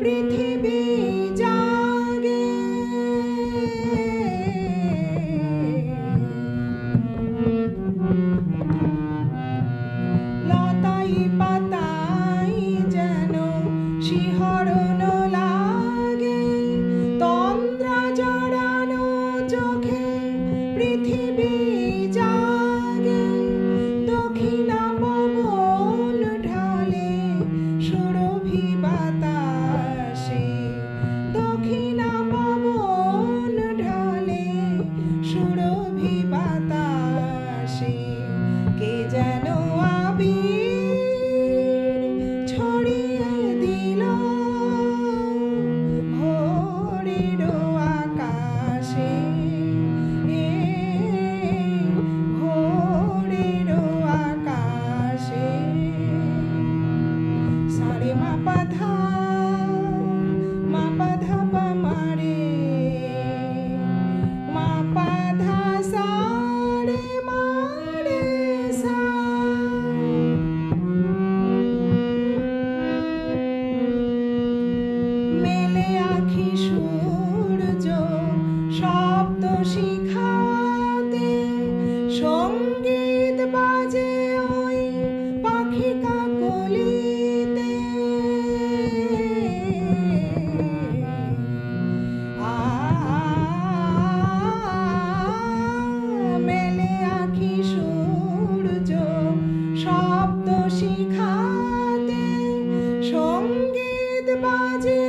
পৃথিবী জাগে লতাই পাতাই যেন শিহরণ লাগে তন্দ্রা জড়ানো চোখে পৃথিবী জাগে দক্ষিণা পবন ঢালে সুরভি বাতাসে দক্ষিণা পবন ঢালে সুরভি বাতাসে কে যেন আবির ছড়িয়ে দিল ভোরের আকাশে ভোরের আকাশে সারে মা পা ধা পা মা রে মা পা ধা সা রে মা রে সা মেলে আঁখি সূর্য শব্দ শিখাতে সঙ্গীত বাজে ওই পাখি কাকলিতে মেলে আঁখি সূর্য শব্দ শিখাতে সঙ্গীত বাজে